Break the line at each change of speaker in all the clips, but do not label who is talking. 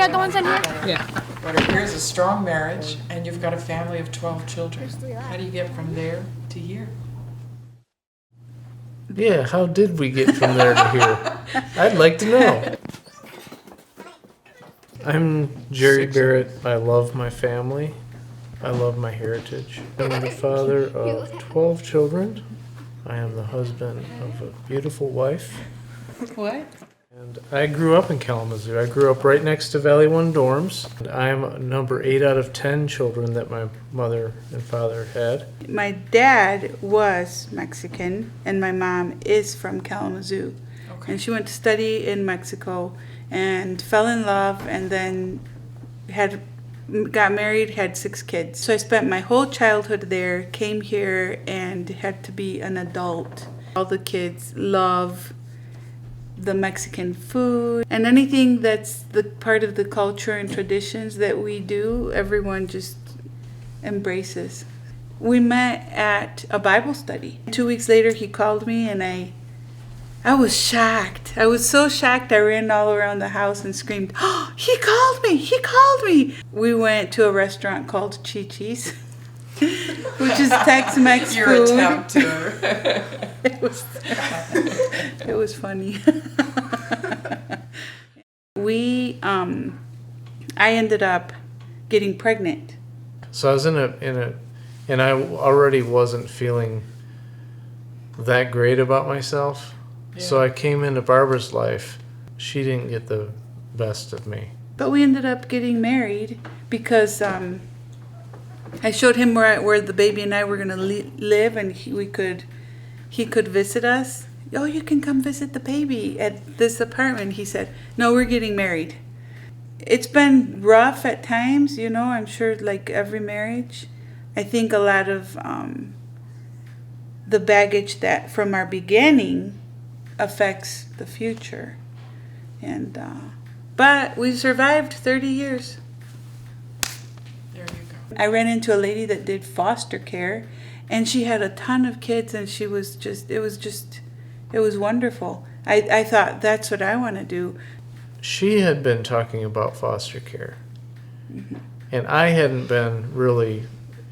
The ones in here?
Yeah.
What appears a strong marriage, and you've got a family of 12 children. How do you get from there to here?
Yeah, how did we get from there to here? I'd like to know. I'm Jerry Barrett. I love my family. I love my heritage. I'm the father of 12 children. I am the husband of a beautiful wife.
What?
And I grew up in Kalamazoo. I grew up right next to Valley One dorms. I'm number 8 out of 10 children that my mother and father had.
My dad was Mexican, and my mom is from Kalamazoo.
Okay.
And she went to study in Mexico and fell in love, and then got married, had 6 kids. So I spent my whole childhood there, came here, and had to be an adult. All the kids love the Mexican food, and anything that's the part of the culture and traditions that we do, everyone just embraces. We met at a Bible study. 2 weeks later, he called me, and I was shocked. I was so shocked, I ran all around the house and screamed, "Oh, he called me! He called me!" We went to a restaurant called Chi-Chi's, which is Tex-Mex
Your
food.
attempt to...
It was funny. I ended up getting pregnant.
So I was and I already wasn't feeling that great about myself. Yeah. So I came into Barbara's life. She didn't get the best of me.
But we ended up getting married because I showed him where the baby and I were going to live, and he could visit us. "Oh, you can come visit the baby at this apartment." He said, "No, we're getting married." It's been rough at times, I'm sure, like every marriage. I think a lot of the baggage that from our beginning affects the future. And but we survived 30 years.
There you go.
I ran into a lady that did foster care, and she had a ton of kids, and it was wonderful. I thought, that's what I want to do.
She had been talking about foster care, and I hadn't been really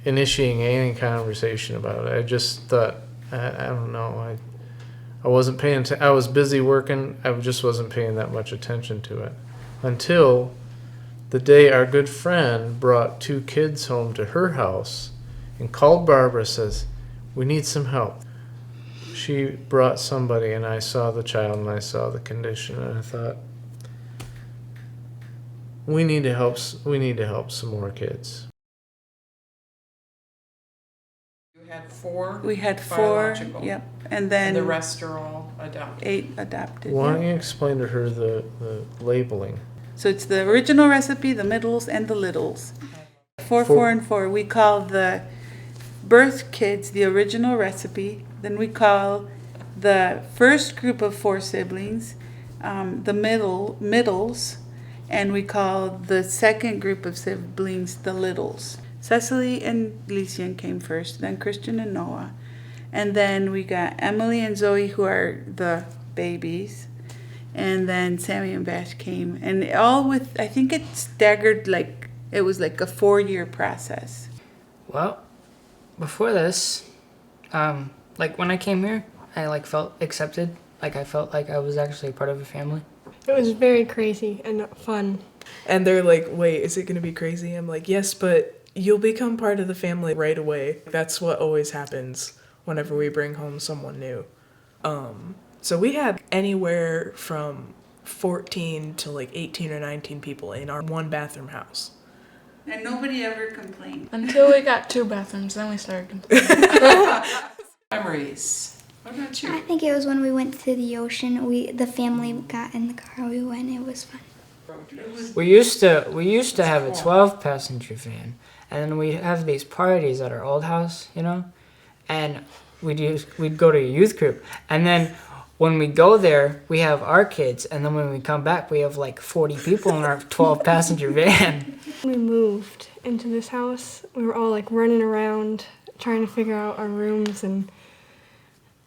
initiating any conversation about it. I just thought, I don't know, I wasn't paying I was busy working. I just wasn't paying that much attention to it until the day our good friend brought 2 kids home to her house and called Barbara, says, "We need some help." She brought somebody, and I saw the child and I saw the condition, and I thought, we need to help some more kids.
You had 4?
We had 4,
biological.
yep. And then
And the rest are all adopted.
8 adopted.
Why don't
Yep.
you explain to her the labeling?
So it's the original recipe, the middles, and the littles. 4, 4, and 4. We call the birth kids the original recipe. Then we call the first group of 4 siblings the middles, and we call the second group of siblings the littles. Cecily and Lysian came first, then Christian and Noah. And then we got Emily and Zoe, who are the babies. And then Sammy and Bash came. And all with, I think it staggered, like, it was like a 4-year process.
Well, before this, like when I came here, I felt accepted. Like I felt like I was actually part of a family.
It was very crazy and fun.
And they're like, "Wait, is it going to be crazy?" I'm like, "Yes, but you'll become part of the family right away." That's what always happens whenever we bring home someone new. So we had anywhere from 14 to like 18 or 19 people in our 1-bathroom house.
And nobody ever complained.
Until we got 2 bathrooms, then we started complaining.
Memories. What about you?
I think it was when we went to the ocean. The family got in the car. We went. It was fun.
We used to have a 12-passenger van, and then we have these parties at our old house, you know, and we'd go to a youth group, and then when we go there, we have our kids, and then when we come back, we have like 40 people in our 12-passenger van.
We moved into this house. We were all like running around trying to figure out our rooms, and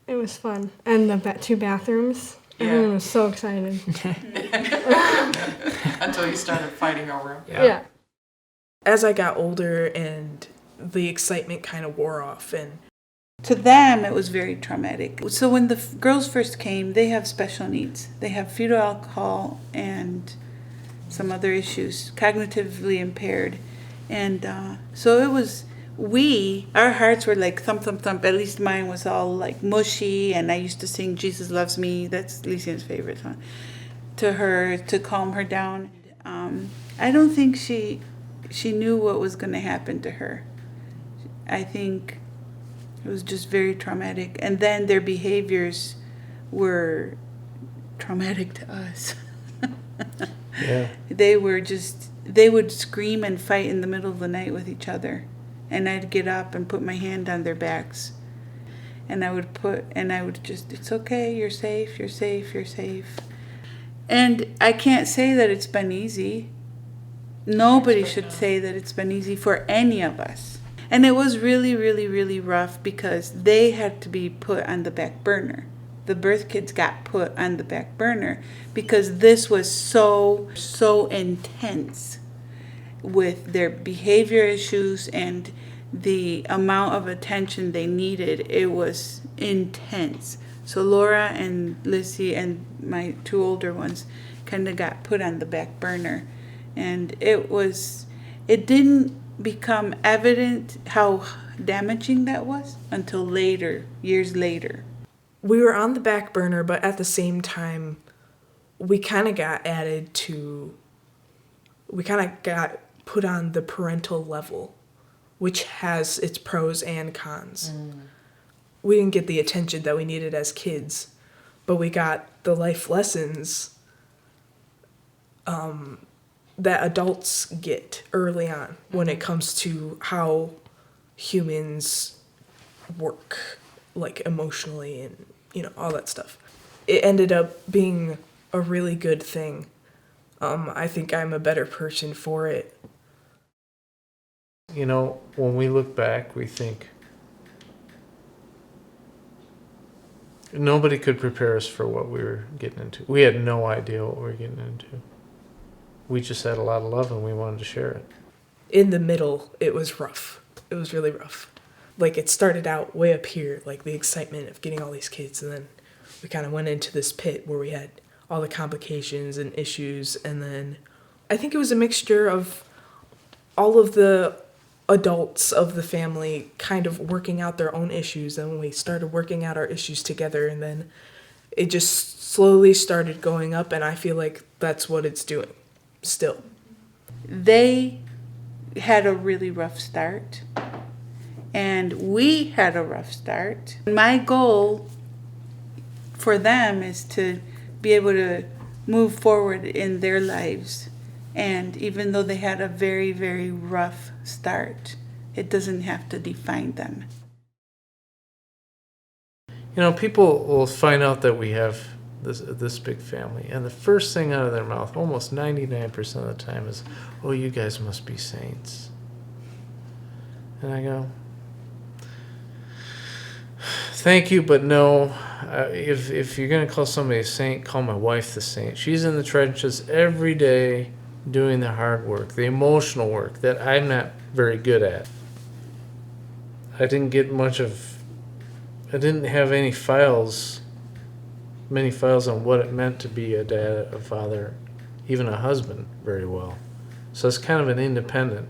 it was fun. And the 2 bathrooms.
Yeah.
Everyone was so excited.
Until you started fighting over them.
Yeah.
As I got older and the excitement kind of wore off, and
To them, it was very traumatic. So when the girls first came, they have special needs. They have fetal alcohol and some other issues, cognitively impaired. And so it was, our hearts were like thump, thump, thump. At least mine was all like mushy. And I used to sing Jesus Loves Me. That's Lucian's favorite song. To her, to calm her down. I don't think she knew what was going to happen to her. I think it was just very traumatic. And then their behaviors were traumatic to us.
Yeah.
They would scream and fight in the middle of the night with each other. And I'd get up and put my hand on their backs. And I would just, it's okay, you're safe, you're safe, you're safe. And I can't say that it's been easy. Nobody should say that it's been easy for any of us. And it was really, really, really rough because they had to be put on the back burner. The birth kids got put on the back burner because this was so intense with their behavior issues and the amount of attention they needed. It was intense. So Laura and Lizzie and my 2 older ones kind of got put on the back burner. And it didn't become evident how damaging that was until later, years later.
we were on the back burner, but at the same time, we kind of got put on the parental level, which has its pros and cons. We didn't get the attention that we needed as kids, but we got the life lessons that adults get early on when it comes to how humans work, like emotionally and, all that stuff. It ended up being a really good thing. I think I'm a better person for it.
When we look back, we think nobody could prepare us for what we were getting into. We had no idea what we were getting into. We just had a lot of love and we wanted to share it.
In the middle, it was rough. It was really rough. Like, it started out way up here, like the excitement of getting all these kids, and then we kind of went into this pit where we had all the complications and issues, and then I think it was a mixture of all of the adults of the family kind of working out their own issues, and when we started working out our issues together, and then it just slowly started going up, and I feel like that's what it's doing still.
They had a really rough start, and we had a rough start. My goal for them is to be able to move forward in their lives. And even though they had a very, very rough start, it doesn't have to define them.
People will find out that we have this big family, and the first thing out of their mouth, almost 99% of the time, is, "Oh, you guys must be saints." And I go, "Thank you, but no. If you're going to call somebody a saint, call my wife the saint. She's in the trenches every day doing the hard work, the emotional work that I'm not very good at. I didn't have many files on what it meant to be a dad, a father, even a husband very well. So it's kind of an independent,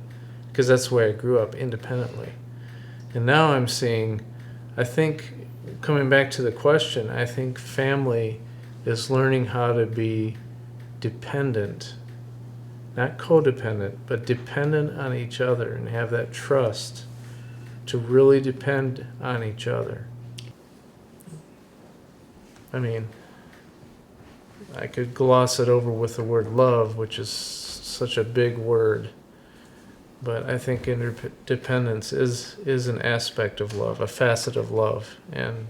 because that's the way I grew up, independently. And now I'm seeing, I think, coming back to the question, I think family is learning how to be dependent, not codependent, but dependent on each other, and have that trust to really depend on each other. I mean, I could gloss it over with the word love, which is such a big word. But I think interdependence is an aspect of love, a facet of love. And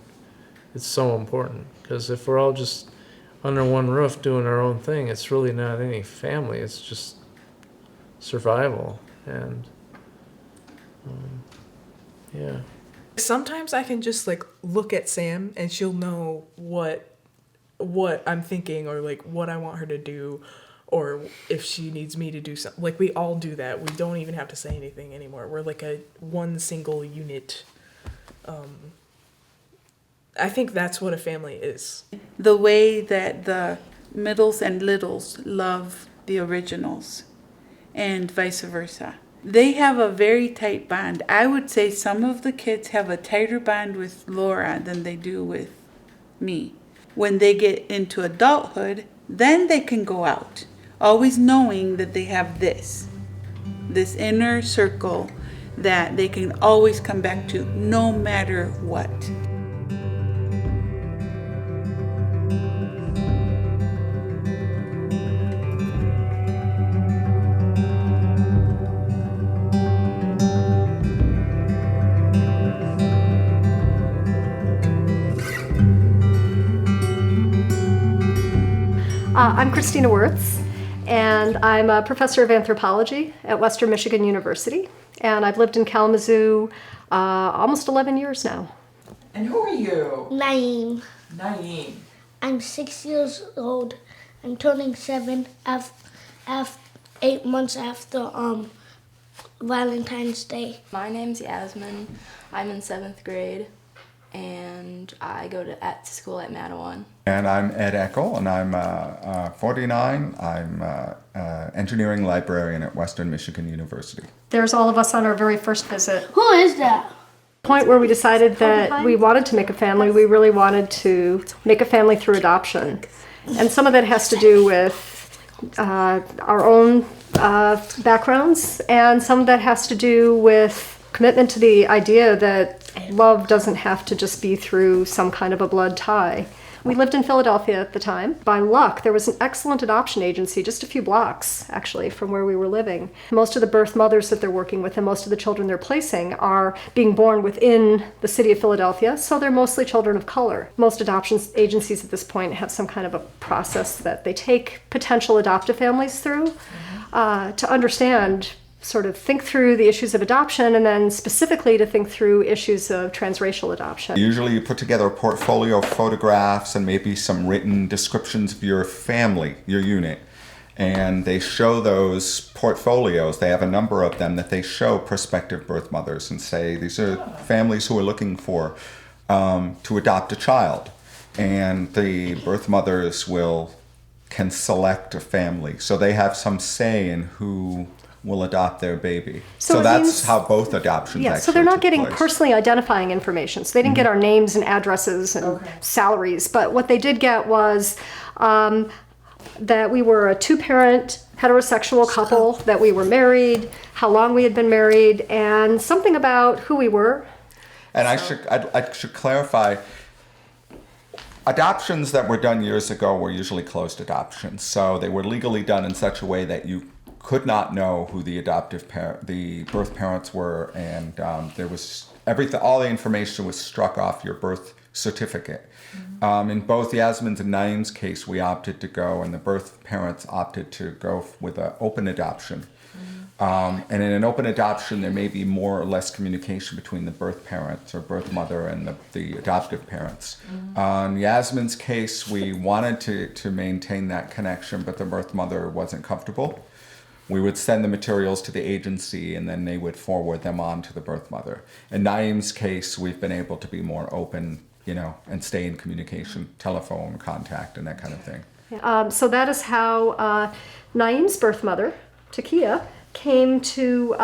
it's so important, because if we're all just under one roof doing our own thing, it's really not any family. It's just survival. And yeah.
Sometimes I can just like look at Sam and she'll know what I'm thinking, or like what I want her to do, or if she needs me to do something. Like, we all do that. We don't even have to say anything anymore. We're like a one single unit. I think that's what a family is.
The way that the middles and littles love the originals and vice versa. They have a very tight bond. I would say some of the kids have a tighter bond with Laura than they do with me. When they get into adulthood, then they can go out, always knowing that they have this inner circle that they can always come back to no matter what.
I'm Christina Wirtz, and I'm a professor of anthropology at Western Michigan University, and I've lived in Kalamazoo almost 11 years now.
And who are you?
Naeem.
Naeem.
I'm 6 years old. I'm turning 7 after 8 months after Valentine's Day.
My name's Yasmin. I'm in 7th grade, and I go to school at Madawan.
And I'm Ed Eckel, and I'm 49. I'm engineering librarian at Western Michigan University.
There's all of us on our very first visit.
Who is that?
Point where we decided that we wanted to make a family. We really wanted to make a family through adoption. And some of that has to do with our own backgrounds, and some of that has to do with commitment to the idea that love doesn't have to just be through some kind of a blood tie. We lived in Philadelphia at the time. By luck, there was an excellent adoption agency just a few blocks, actually, from where we were living. Most of the birth mothers that they're working with and most of the children they're placing are being born within the city of Philadelphia, so they're mostly children of color. Most adoption agencies at this point have some kind of a process that they take potential adoptive families through to understand, sort of think through the issues of adoption, and then specifically to think through issues of transracial adoption.
Usually you put together a portfolio of photographs and maybe some written descriptions of your family, your unit. And they show those portfolios. They have a number of them that they show prospective birth mothers and say, these are families who are looking for to adopt a child. And the birth mothers can select a family. So they have some say in who will adopt their baby. So that's how both adoptions actually
so they're not getting
place.
personally identifying information. So they didn't get our names and addresses and salaries. But what they did get was that we were a two-parent heterosexual couple, that we were married, how long we had been married, and something about who we were.
And I should clarify, adoptions that were done years ago were usually closed adoptions. So they were legally done in such a way that you could not know who the the birth parents were, and there was all the information was struck off your birth certificate. In both Yasmin's and Naeem's case, we opted to go, and the birth parents opted to go with an open adoption. And in an open adoption, there may be more or less communication between the birth parents or birth mother and the adoptive parents. In Yasmin's case, we wanted to maintain that connection, but the birth mother wasn't comfortable. We would send the materials to the agency, and then they would forward them on to the birth mother. In Naeem's case, we've been able to be more open, and stay in communication, telephone contact, and that kind of thing.
So that is how Naeem's birth mother, Takia, came to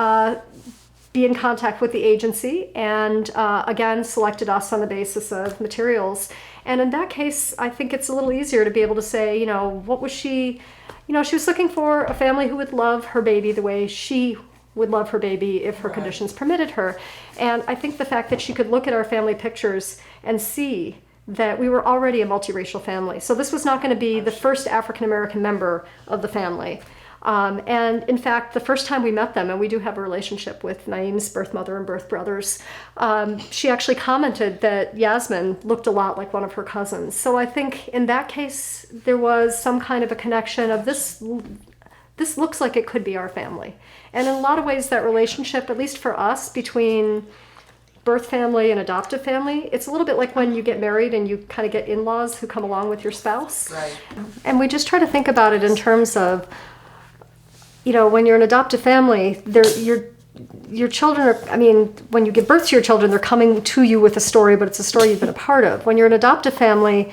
be in contact with the agency, and again selected us on the basis of materials. And in that case, I think it's a little easier to be able to say, what was she... she was looking for a family who would love her baby the way she would love her baby if her conditions permitted her. And I think the fact that she could look at our family pictures and see that we were already a multiracial family. So this was not going to be the first African American member of the family. And in fact, the first time we met them, and we do have a relationship with Naeem's birth mother and birth brothers, she actually commented that Yasmin looked a lot like one of her cousins. So I think in that case, there was some kind of a connection of this looks like it could be our family. And in a lot of ways, that relationship, at least for us, between birth family and adoptive family, it's a little bit like when you get married and you kind of get in-laws who come along with your spouse.
Right.
And we just try to think about it in terms of, you know, when you're an adoptive family, your children are, I mean, when you give birth to your children, they're coming to you with a story, but it's a story you've been a part of. When you're an adoptive family,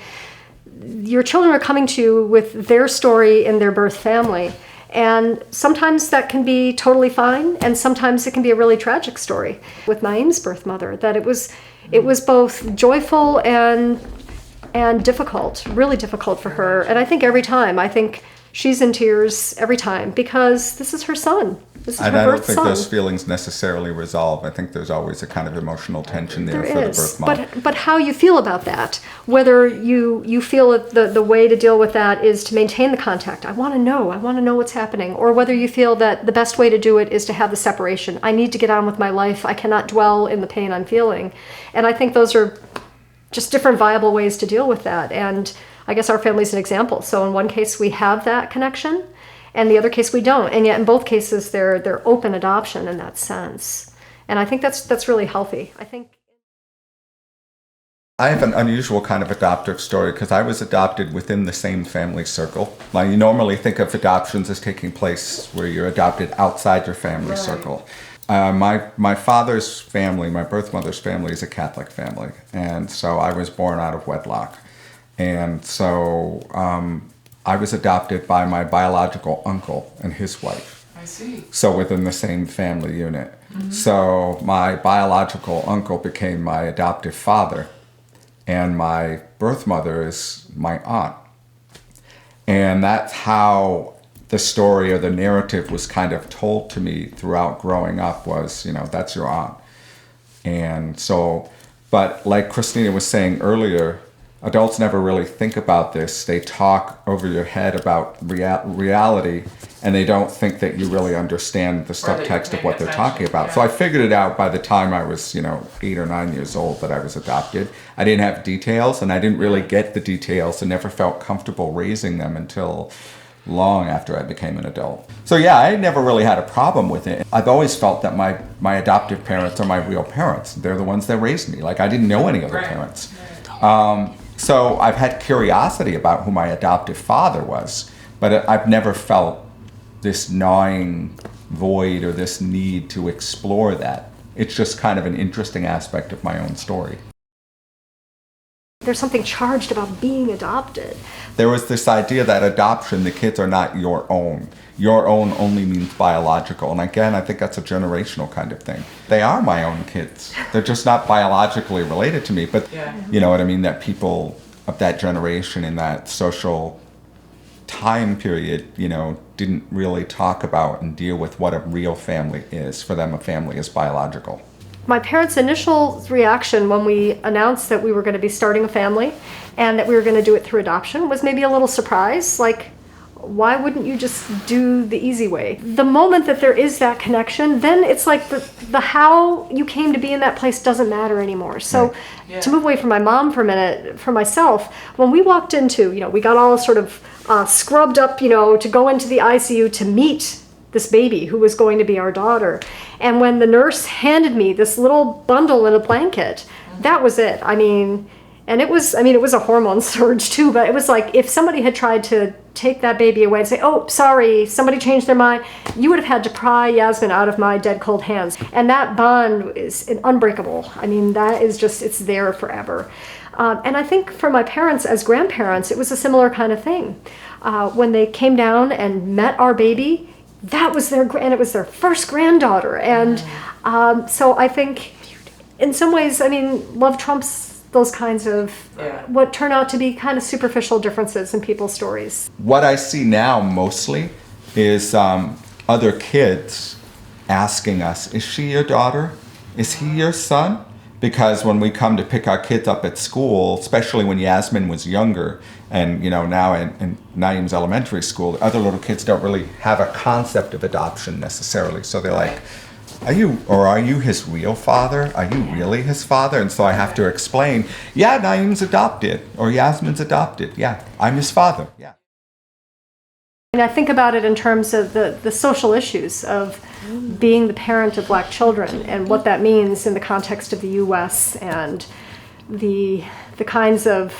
your children are coming to you with their story in their birth family. And sometimes that can be totally fine, and sometimes it can be a really tragic story. With Naeem's birth mother, that it was both joyful and difficult, really difficult for her. And I think every time, she's in tears every time because this is her son. This is her birth son.
And I don't think those feelings necessarily resolve. I think there's always a kind of emotional tension there for the birth mom.
But how you feel about that, whether you feel that the way to deal with that is to maintain the contact. I want to know what's happening. Or whether you feel that the best way to do it is to have the separation. I need to get on with my life. I cannot dwell in the pain I'm feeling. And I think those are just different viable ways to deal with that. And I guess our family's an example. So in one case we have that connection, and the other case we don't. And yet in both cases they're open adoption in that sense. And I think that's really healthy.
I have an unusual kind of adoptive story because I was adopted within the same family circle. Now, you normally think of adoptions as taking place where you're adopted outside your family circle. My father's family, my birth mother's family, is a Catholic family, and so I was born out of wedlock. And so I was adopted by my biological uncle and his wife.
I see.
So within the same family unit. Mm-hmm. So my biological uncle became my adoptive father, and my birth mother is my aunt. And that's how the story or the narrative was kind of told to me throughout growing up was, you know, that's your aunt. And so, but like Christina was saying earlier, adults never really think about this. They talk over your head about reality, and they don't think that you really understand the subtext of what they're talking about. Yeah. So I figured it out by the time I was, 8 or 9 years old that I was adopted. I didn't have details, and I didn't really get the details and never felt comfortable raising them until long after I became an adult. So yeah, I never really had a problem with it. I've always felt that my adoptive parents are my real parents. They're the ones that raised me. Like, I didn't know any other parents. So I've had curiosity about who my adoptive father was, but I've never felt this gnawing void or this need to explore that. It's just kind of an interesting aspect of my own story.
There's something charged about being adopted.
There was this idea that adoption, the kids are not your own. Your own only means biological. And again, I think that's a generational kind of thing. They are my own kids. They're just not biologically related to me. But you know what I mean? That people of that generation in that social time period, didn't really talk about and deal with what a real family is. For them, a family is biological.
My parents' initial reaction when we announced that we were going to be starting a family and that we were going to do it through adoption was maybe a little surprise, like, why wouldn't you just do the easy way? The moment that there is that connection, then it's like the how you came to be in that place doesn't matter anymore. So to move away from my mom for a minute, for myself, when we walked into, we got all sort of scrubbed up, to go into the ICU to meet this baby who was going to be our daughter. And when the nurse handed me this little bundle in a blanket, that was it. And it was a hormone surge too, but it was like if somebody had tried to take that baby away and say, oh, sorry, somebody changed their mind, you would have had to pry Yasmin out of my dead cold hands. And that bond is unbreakable. That is just, it's there forever. And I think for my parents as grandparents, it was a similar kind of thing. When they came down and met our baby, that was and it was their first granddaughter. And so I think in some ways, love trumps those kinds of what turn out to be kind of superficial differences in people's stories.
What I see now mostly is other kids asking us, is she your daughter? Is he your son? Because when we come to pick our kids up at school, especially when Yasmin was younger, and now in Naeem's elementary school, other little kids don't really have a concept of adoption necessarily. So they're like, are you his real father? Are you really his father? And so I have to explain, yeah, Naeem's adopted, or Yasmin's adopted. Yeah, I'm his father. Yeah.
And I think about it in terms of the social issues of being the parent of black children and what that means in the context of the U.S. and the kinds of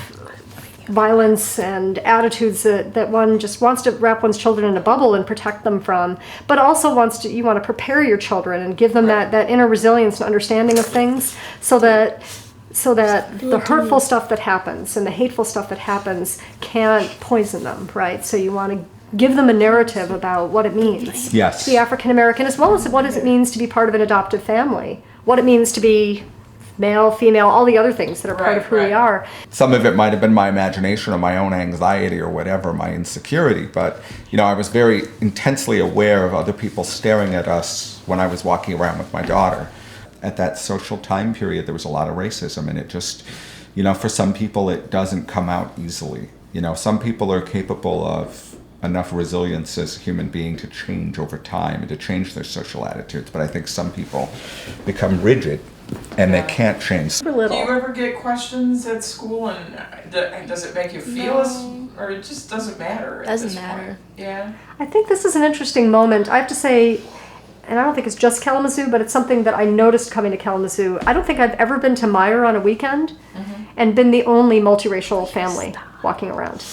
violence and attitudes that one just wants to wrap one's children in a bubble and protect them from, but also you want to prepare your children and give them that inner resilience and understanding of things so that the hurtful stuff that happens and the hateful stuff that happens can't poison them, right? So you want to give them a narrative about what it means
Yes.
to be African American, as well as what it means to be part of an adoptive family, what it means to be male, female, all the other things that are part of who we are.
Some of it might have been my imagination or my own anxiety or whatever, my insecurity, but I was very intensely aware of other people staring at us when I was walking around with my daughter. At that social time period, there was a lot of racism, and it just, for some people it doesn't come out easily. Some people are capable of enough resilience as a human being to change over time and to change their social attitudes, but I think some people become rigid and they can't change.
Do you ever get questions at school, and does it make you feel or it just doesn't matter?
Doesn't matter.
Yeah.
I think this is an interesting moment. I have to say, and I don't think it's just Kalamazoo, but it's something that I noticed coming to Kalamazoo. I don't think I've ever been to Meyer on a weekend and been the only multiracial family walking around.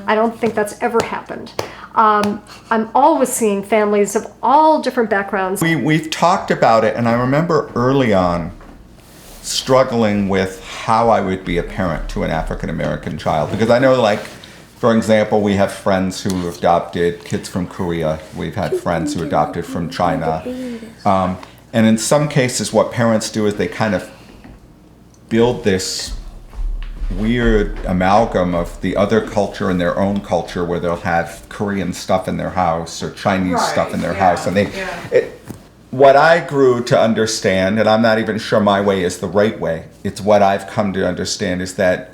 I don't think that's ever happened. I'm always seeing families of all different backgrounds.
We've talked about it, and I remember early on struggling with how I would be a parent to an African American child, because I know, like, for example, we have friends who adopted kids from Korea. We've had friends who adopted from China. And in some cases, what parents do is they kind of build this weird amalgam of the other culture and their own culture, where they'll have Korean stuff in their house or Chinese stuff in their house. And what I grew to understand, and I'm not even sure my way is the right way, it's what I've come to understand, is that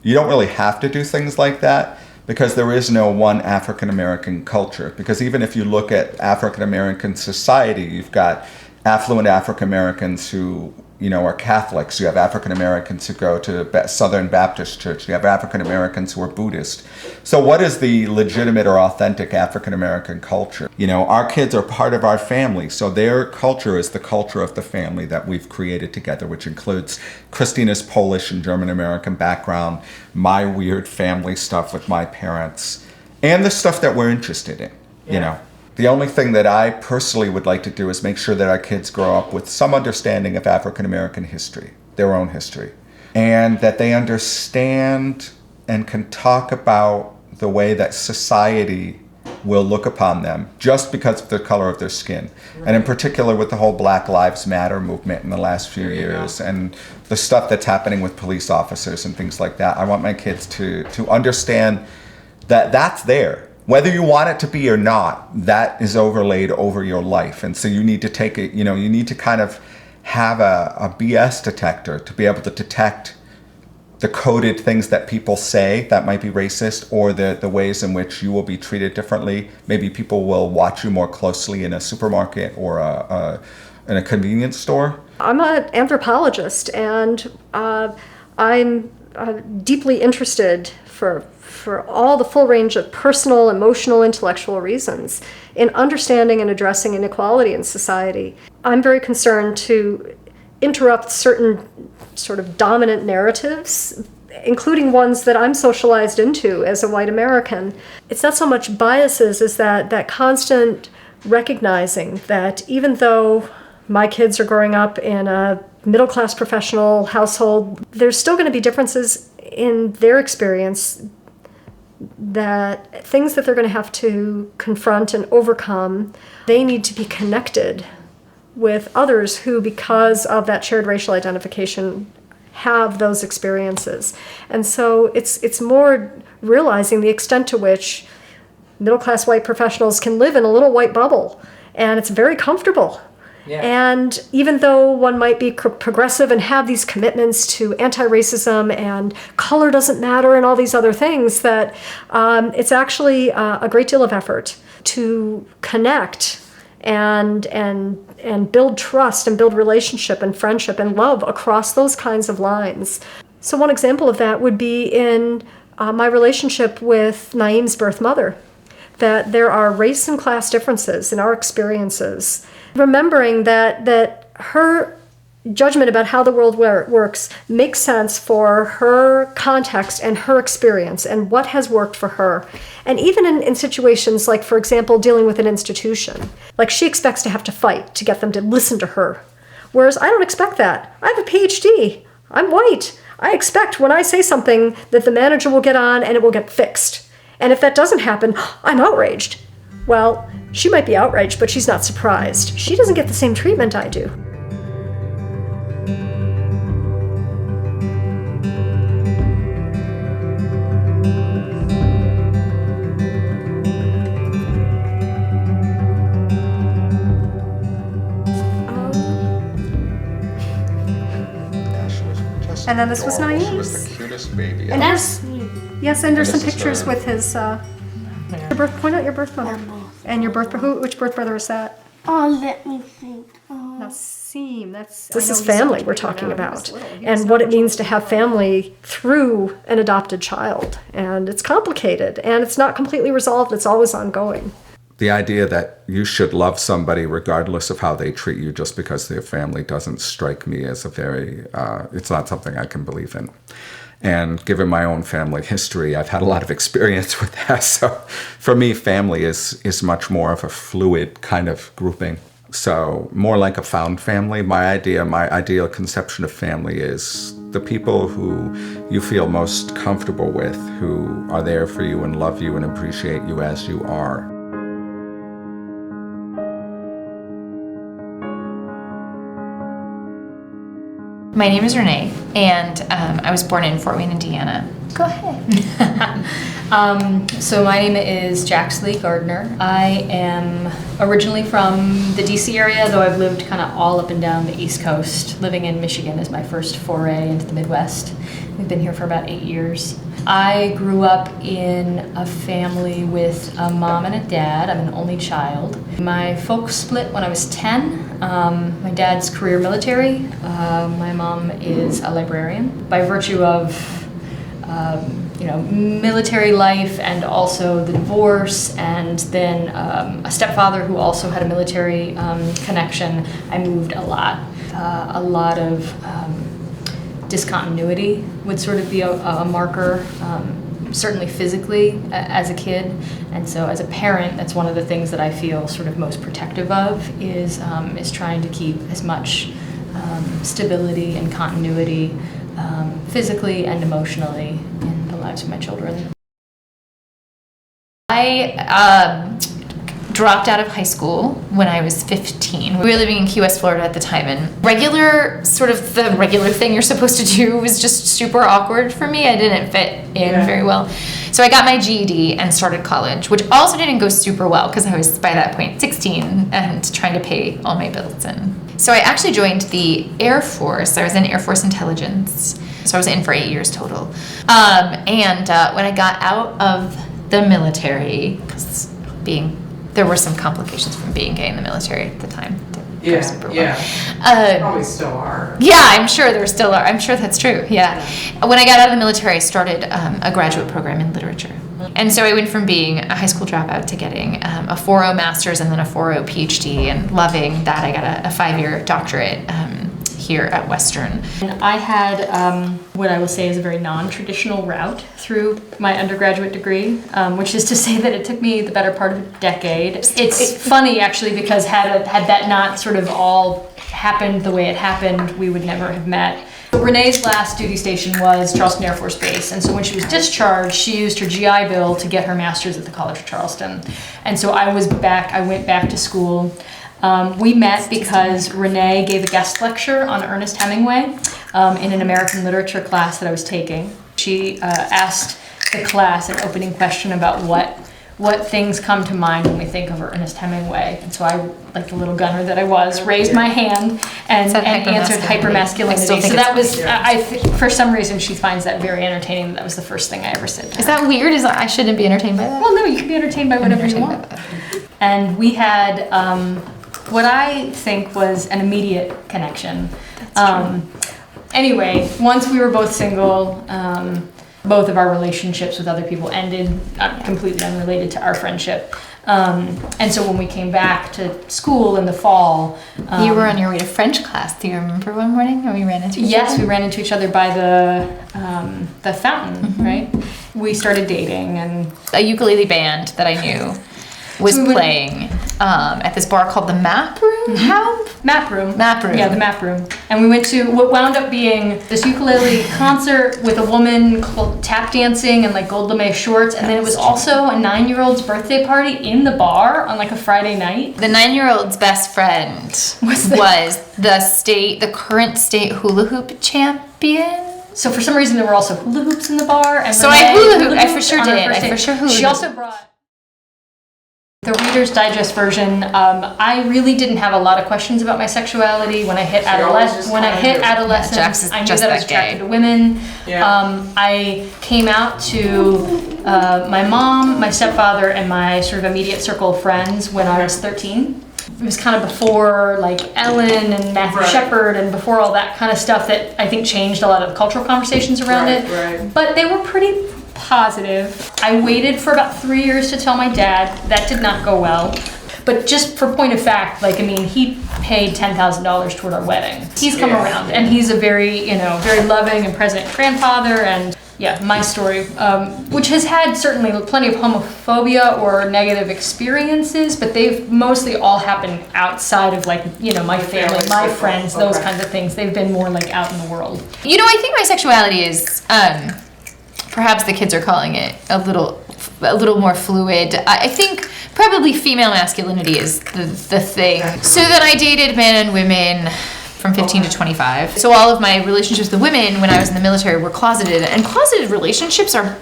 you don't really have to do things like that, because there is no one African American culture. Because even if you look at African American society, you've got affluent African Americans who are Catholics. You have African Americans who go to Southern Baptist Church. You have African Americans who are Buddhist. So what is the legitimate or authentic African American culture? Our kids are part of our family, so their culture is the culture of the family that we've created together, which includes Christina's Polish and German American background, my weird family stuff with my parents, and the stuff that we're interested in, The only thing that I personally would like to do is make sure that our kids grow up with some understanding of African American history, their own history, and that they understand and can talk about the way that society will look upon them just because of the color of their skin. Right. And in particular with the whole Black Lives Matter movement in the last few years and the stuff that's happening with police officers and things like that. I want my kids to understand that that's there. Whether you want it to be or not, that is overlaid over your life. And so you need to take it, you need to kind of have a BS detector to be able to detect the coded things that people say that might be racist, or the ways in which you will be treated differently. Maybe people will watch you more closely in a supermarket or in a convenience store.
I'm an anthropologist, and I'm deeply interested for all the full range of personal, emotional, intellectual reasons in understanding and addressing inequality in society. I'm very concerned to interrupt certain sort of dominant narratives, including ones that I'm socialized into as a white American. It's not so much biases as that constant recognizing that even though my kids are growing up in a middle-class professional household, there's still going to be differences in their experience, that things that they're going to have to confront and overcome. They need to be connected with others who, because of that shared racial identification, have those experiences. And so it's more realizing the extent to which middle-class white professionals can live in a little white bubble, and it's very comfortable.
Yeah.
And even though one might be progressive and have these commitments to anti-racism and color doesn't matter and all these other things, that it's actually a great deal of effort to connect and build trust and build relationship and friendship and love across those kinds of lines. So one example of that would be in my relationship with Naeem's birth mother, that there are race and class differences in our experiences. Remembering that her judgment about how the world works makes sense for her context and her experience and what has worked for her. And even in situations like, for example, dealing with an institution, like she expects to have to fight to get them to listen to her. Whereas I don't expect that. I have a PhD. I'm white. I expect when I say something that the manager will get on and it will get fixed. And if that doesn't happen, I'm outraged. Well, she might be outraged, but she's not surprised. She doesn't get the same treatment I do. And then this was Naeem's.
She was the cutest baby.
And
That's
yes, and there's some
This is
pictures
her.
with his point out your birth mother. And your which birth brother is that?
oh, let me think.
This is family we're talking about, and what it means to have family through an adopted child. And it's complicated, and it's not completely resolved. It's always ongoing.
The idea that you should love somebody regardless of how they treat you just because they're family doesn't strike me as it's not something I can believe in. And given my own family history, I've had a lot of experience with that. So for me, family is much more of a fluid kind of grouping. So more like a found family. My ideal conception of family is the people who you feel most comfortable with, who are there for you and love you and appreciate you as you are.
My name is Renee, and I was born in Fort Wayne, Indiana. Go ahead.
So my name is Jaxley Gardner. I am originally from the DC area, though I've lived kind of all up and down the East Coast. Living in Michigan is my first foray into the Midwest. We've been here for about 8 years. I grew up in a family with a mom and a dad. I'm an only child. My folks split when I was 10. My dad's career military. My mom is a librarian. By virtue of military life and also the divorce, and then a stepfather who also had a military connection, I moved a lot. A lot of discontinuity would sort of be a marker, certainly physically as a kid. And so as a parent, that's one of the things that I feel sort of most protective of is trying to keep as much stability and continuity physically and emotionally in the lives of my children.
I dropped out of high school when I was 15. We were living in Key West, Florida at the time, and the regular thing you're supposed to do was just super awkward for me. I didn't fit in very well. So I got my GED and started college, which also didn't go super well because I was, by that point, 16 and trying to pay all my bills. And so I actually joined the Air Force. I was in Air Force Intelligence. So I was in for 8 years total. And when I got out of the military, because there were some complications from being gay in the military at the time.
Probably still are.
Yeah, I'm sure there still are. I'm sure that's true. Yeah. When I got out of the military, I started a graduate program in literature. And so I went from being a high school dropout to getting a 4.0 master's and then a 4.0 PhD, and loving that. I got a 5-year doctorate here at Western.
And I had what I will say is a very non-traditional route through my undergraduate degree, which is to say that it took me the better part of a decade. It's funny, actually, because had that not sort of all happened the way it happened, we would never have met. Renee's last duty station was Charleston Air Force Base, and so when she was discharged, she used her GI Bill to get her master's at the College of Charleston. And so I went back to school. We met because Renee gave a guest lecture on Ernest Hemingway in an American literature class that I was taking. She asked the class an opening question about what things come to mind when we think of Ernest Hemingway. And so I, like the little gunner that I was, raised my hand and answered hypermasculinity. So that was, I think for some reason she finds that very entertaining. That was the first thing I ever said to her.
Is that weird? Is that I shouldn't be entertained by that?
Well, no, you can be entertained by whatever you want. And we had what I think was an immediate connection. Anyway, once we were both single, both of our relationships with other people ended, completely unrelated to our friendship. And so when we came back to school in the fall,
you were on your way to French class. Do you remember one morning when we ran into each other?
Yes, we ran into each other by the fountain, right? We started dating, and
a ukulele band that I knew was playing at this bar called the Map Room.
Map Room.
Yeah,
the Map Room. And we went to what wound up being this ukulele concert with a woman tap dancing and like gold lame shorts. And then it was also a 9-year-old's birthday party in the bar on like a Friday night.
The 9-year-old's best friend was the current state hula hoop champion.
So for some reason there were also hula hoops in the bar. And
so I hula hooped. I for sure did. I for sure hula hooped.
She also brought the Reader's Digest version. I really didn't have a lot of questions about my sexuality when I hit adolescence. I knew that I was attracted to women. I came out to my mom, my stepfather, and my sort of immediate circle of friends when I was 13. It was kind of before like Ellen and Matthew Shepard and before all that kind of stuff that I think changed a lot of the cultural conversations around it. But they were pretty positive. I waited for about 3 years to tell my dad. That did not go well. But just for point of fact, like, I mean, he paid $10,000 toward our wedding. He's come around, and he's a very, very loving and present grandfather. And yeah, my story, which has had certainly plenty of homophobia or negative experiences, but they've mostly all happened outside of like, my family, my friends, those kinds of things. They've been more like out in the world.
I think my sexuality is, perhaps the kids are calling it a little more fluid. I think probably female masculinity is the thing. So then I dated men and women from 15 to 25. So all of my relationships with women when I was in the military were closeted, and closeted relationships are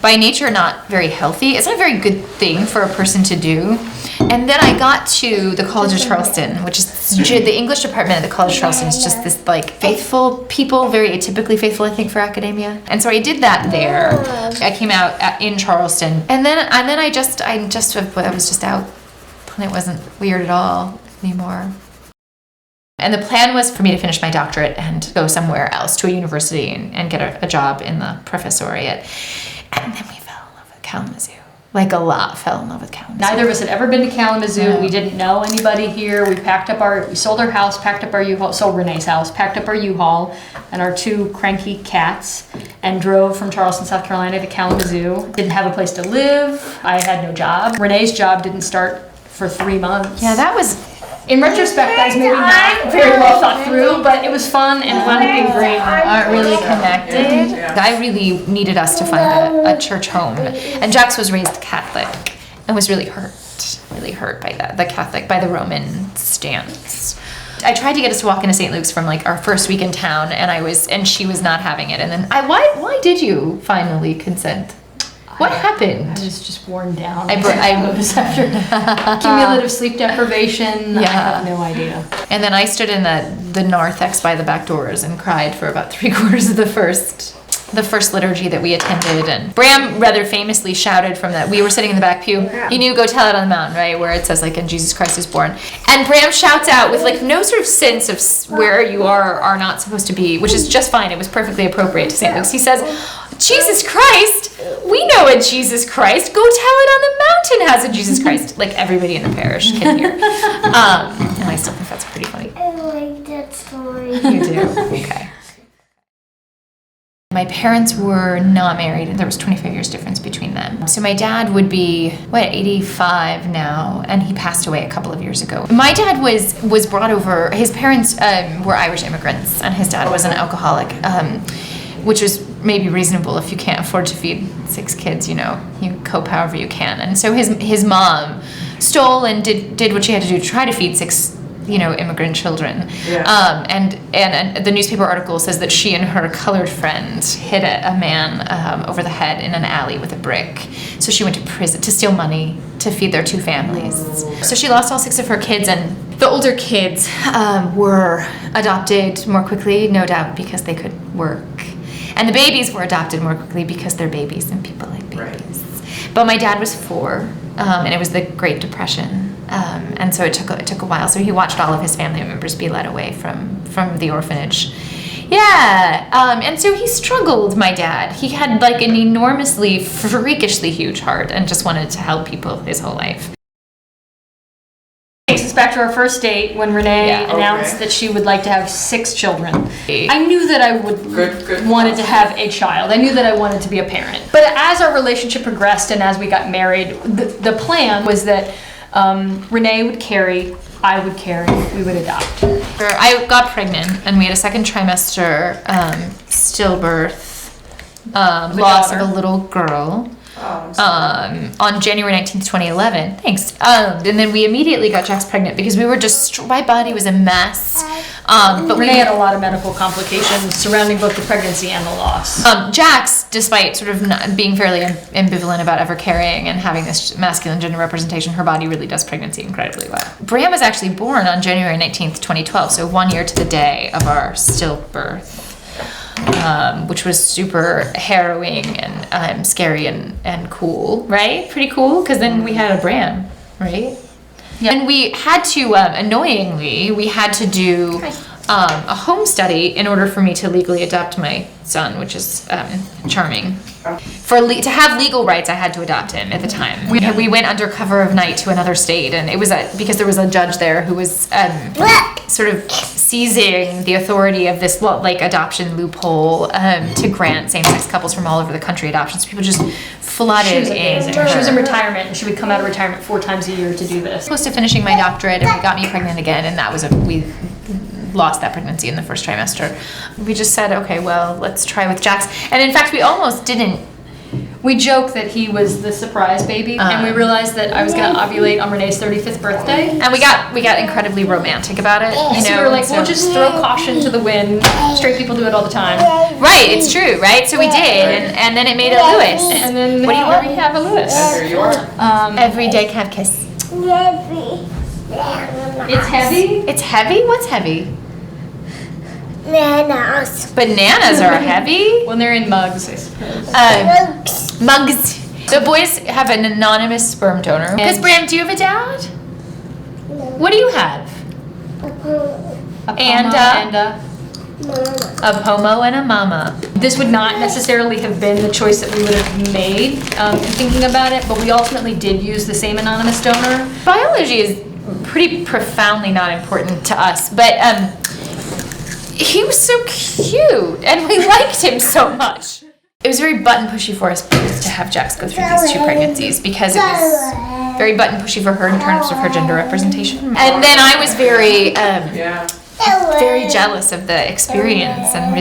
by nature not very healthy. It's not a very good thing for a person to do. And then I got to the College of Charleston, which is the English department at the College of Charleston is just this like faithful people, very atypically faithful, I think, for academia. And so I did that there. I came out in Charleston, and then I was just out, and it wasn't weird at all anymore. And the plan was for me to finish my doctorate and go somewhere else to a university and get a job in the professoriate. And then we fell in love with Kalamazoo. Like a lot fell in love with Kalamazoo.
Neither of us had ever been to Kalamazoo. No. We didn't know anybody here. We sold our house, packed up our U-Haul, sold Renee's house, packed up our U-Haul and our 2 cranky cats and drove from Charleston, South Carolina to Kalamazoo. Didn't have a place to live. I had no job. Renee's job didn't start for 3 months.
Yeah, that was...
In retrospect, that was maybe not very well thought through, but it was fun and wound up being great.
Aren't really connected. I really needed us to find a church home. And Jax was raised Catholic and was really hurt by that, by the Roman stance. I tried to get us to walk into St. Luke's from like our first week in town, and she was not having it. And then why did you finally consent? What happened?
I was just worn down. I was after cumulative sleep deprivation. Yeah. I have no idea.
And then I stood in the narthex by the back doors and cried for about 3/4 of the first liturgy that we attended. And Bram rather famously shouted from that. We were sitting in the back pew. You knew, go tell it on the mountain, right? Where it says like, and Jesus Christ is born. And Bram shouts out with like no sort of sense of where you are not supposed to be, which is just fine. It was perfectly appropriate to St. Luke's. He says, Jesus Christ, we know a Jesus Christ. Go tell it on the mountain has a Jesus Christ. Like everybody in the parish can hear. And I still think that's pretty funny.
I like that story.
You do? Okay. My parents were not married, and there was 25 years difference between them. So my dad would be, 85 now, and he passed away a couple of years ago. My dad was brought over, his parents were Irish immigrants, and his dad was an alcoholic, which was maybe reasonable if you can't afford to feed 6 kids, you cope however you can. And so his mom stole and did what she had to do to try to feed 6 immigrant children.
Yeah.
And the newspaper article says that she and her colored friend hit a man over the head in an alley with a brick. So she went to prison to steal money to feed their 2 families. So she lost all 6 of her kids, and the older kids were adopted more quickly, no doubt, because they could work. And the babies were adopted more quickly because they're babies and people like babies. Right. But my dad was 4, and it was the Great Depression. And so it took a while. So he watched all of his family members be led away from the orphanage. Yeah, and so he struggled, my dad. He had like an enormously, freakishly huge heart and just wanted to help people his whole life.
Takes us back to our first date when Renee announced that she would like to have 6 children. I knew that I would wanted to have a child. I knew that I wanted to be a parent. But as our relationship progressed and as we got married, the plan was that Renee would carry, I would carry, we would adopt.
I got pregnant and we had a 2nd trimester stillbirth, loss of a little girl. On January 19th, 2011. Thanks. And then we immediately got Jax pregnant because we were just, my body was a mess.
But Renee had a lot of medical complications surrounding both the pregnancy and the loss.
Jax, despite sort of being fairly ambivalent about ever carrying and having this masculine gender representation, her body really does pregnancy incredibly well. Bram was actually born on January 19th, 2012, so 1 year to the day of our stillbirth. Which was super harrowing and scary and cool, right? Pretty cool, because then we had a Bram, right? Yeah. And we had to, annoyingly, we had to do a home study in order for me to legally adopt my son, which is charming. To have legal rights, I had to adopt him at the time. We went under cover of night to another state, and it was because there was a judge there who was sort of seizing the authority of this adoption loophole to grant same-sex couples from all over the country adoptions. People just flooded in.
She was in retirement, and she would come out of retirement 4 times a year to do this.
Close to finishing my doctorate, and we got me pregnant again, and that was we lost that pregnancy in the 1st trimester. We just said, okay, well, let's try with Jax. And in fact, we almost didn't.
We joked that he was the surprise baby, and we realized that I was going to ovulate on Renee's 35th birthday.
And we got incredibly romantic about it.
So we were like, we'll just throw caution to the wind. Straight people do it all the time.
Right, it's true, right? So we did, and then it made a Lewis.
And then
what do you want?
We have a Lewis.
There you are.
Every day calf kiss.
It's heavy?
It's heavy? What's heavy?
Bananas.
Bananas are heavy?
When they're in mugs, I suppose.
Mugs. The boys have an anonymous sperm donor. Because Bram, do you have a dad? What do you have?
A
pomo and a mama.
This would not necessarily have been the choice that we would have made in thinking about it, but we ultimately did use the same anonymous donor.
Biology is pretty profoundly not important to us, but he was so cute and we liked him so much. It was very button pushy for us both to have Jax go through these 2 pregnancies because it was very button pushy for her in terms of her gender representation. And then I was very jealous of the experience and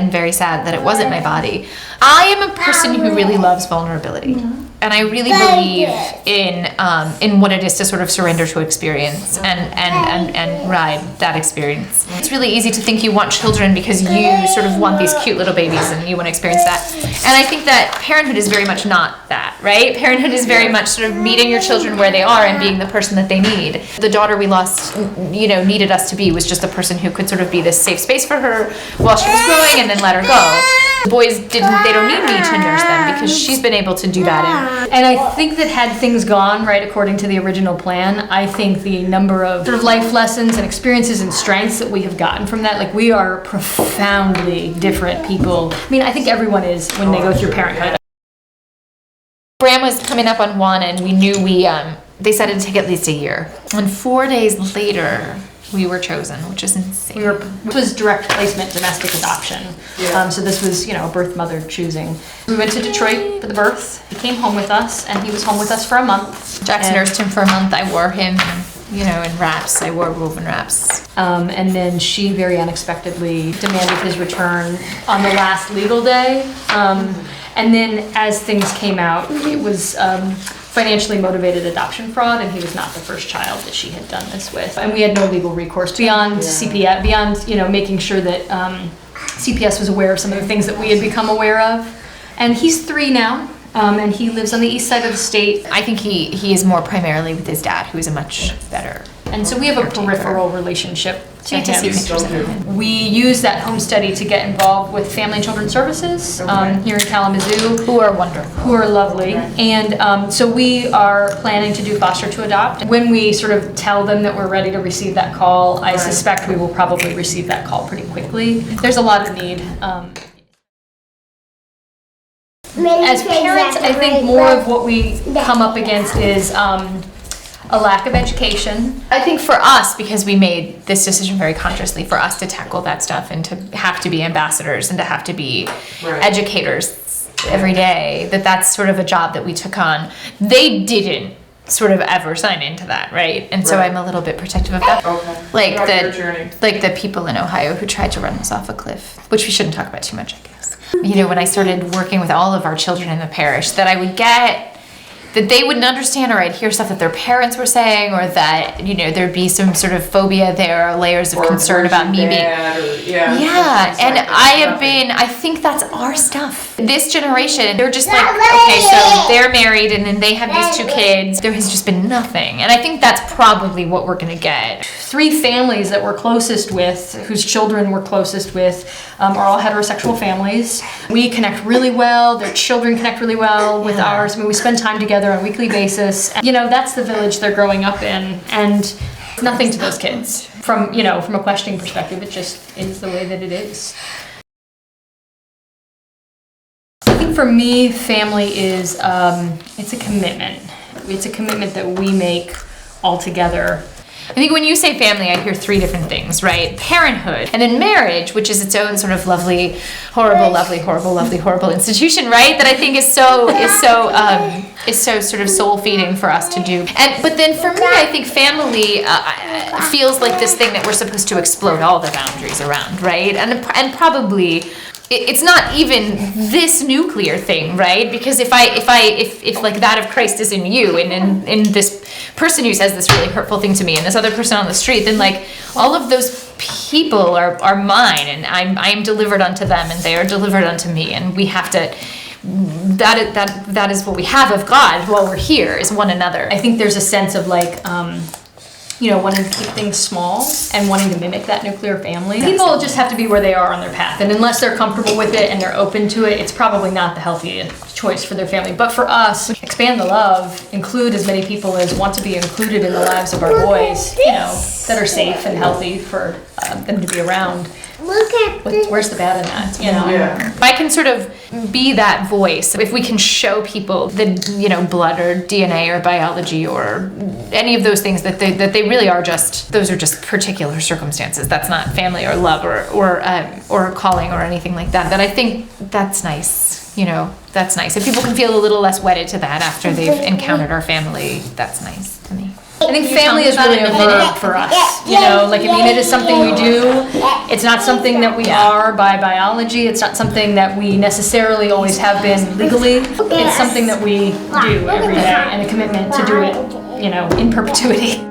very sad that it wasn't my body. I am a person who really loves vulnerability. And I really believe in what it is to sort of surrender to experience and ride that experience. It's really easy to think you want children because you sort of want these cute little babies and you want to experience that. And I think that parenthood is very much not that, right? Parenthood is very much sort of meeting your children where they are and being the person that they need. The daughter we lost, needed us to be was just a person who could sort of be this safe space for her while she was growing and then let her go. The boys they don't need me to nurse them because she's been able to do that.
And I think that had things gone right according to the original plan, I think the number of sort of life lessons and experiences and strengths that we have gotten from that, we are profoundly different people. I mean, I think everyone is when they go through parenthood.
Bram was coming up on 1 and we knew they said it'd take at least a year. And 4 days later, we were chosen, which is insane.
It was direct placement, domestic adoption.
Yeah.
So this was, a birth mother choosing. We went to Detroit for the birth. He came home with us, and he was home with us for a month.
Jax nursed him for a month. I wore him, in wraps. I wore woven wraps.
And then she very unexpectedly demanded his return on the last legal day. And then as things came out, it was financially motivated adoption fraud, and he was not the first child that she had done this with. And we had no legal recourse beyond CPS, beyond making sure that CPS was aware of some of the things that we had become aware of. And he's 3 now. And he lives on the east side of the state.
I think he is more primarily with his dad, who is a much better.
And so we have a peripheral relationship to
You get to see
him.
pictures of him.
We use that home study to get involved with Family and Children's Services here in Kalamazoo.
Who are wonderful.
Who are lovely. And so we are planning to do foster to adopt. When we sort of tell them that we're ready to receive that call, I suspect we will probably receive that call pretty quickly. There's a lot of need. As parents, I think more of what we come up against is a lack of education.
I think for us, because we made this decision very consciously, for us to tackle that stuff and to have to be ambassadors and to have to be educators every day, that's sort of a job that we took on. They didn't sort of ever sign into that, right? And so I'm a little bit protective of that. Like the people in Ohio who tried to run us off a cliff, which we shouldn't talk about too much, I guess. When I started working with all of our children in the parish, that I would get that they wouldn't understand, or I'd hear stuff that their parents were saying, or that there'd be some sort of phobia there, or layers of concern about me being and I think that's our stuff. This generation, they're just like, okay, so they're married and then they have these 2 kids. There has just been nothing, and I think that's probably what we're gonna get.
3 families that we're closest with, whose children we're closest with, are all heterosexual families. We connect really well. Their children connect really well with ours. I mean, we spend time together on a weekly basis. That's the village they're growing up in, and it's nothing to those kids. From a questioning perspective, it just is the way that it is. I think for me, family is it's a commitment. It's a commitment that we make all together.
I think when you say family, I hear 3 different things, right? Parenthood, and then marriage, which is its own sort of lovely, horrible institution, right? That I think is so sort of soul feeding for us to do. But then for me, I think family feels like this thing that we're supposed to explode all the boundaries around, right? And probably. It's not even this nuclear thing, right? Because if like that of Christ is in you, and in this person who says this really hurtful thing to me, and this other person on the street, then like all of those people are mine, and I am delivered unto them, and they are delivered unto me, and we have to. That is what we have of God while we're here, is one another.
I think there's a sense of like. Wanting to keep things small and wanting to mimic that nuclear family. People just have to be where they are on their path, and unless they're comfortable with it and they're open to it, it's probably not the healthiest choice for their family. But for us, expand the love, include as many people as want to be included in the lives of our boys, that are safe and healthy for them to be around. Where's the bad in that?
If I can sort of be that voice, if we can show people that blood or DNA or biology or any of those things that they really are those are just particular circumstances. That's not family or love or calling or anything like that. That I think that's nice. That's nice. If people can feel a little less wedded to that after they've encountered our family, that's nice to me.
I think family is really a verb for us, it is something we do. It's not something that we are by biology. It's not something that we necessarily always have been legally. It's something that we do every day, and a commitment to do it, in perpetuity.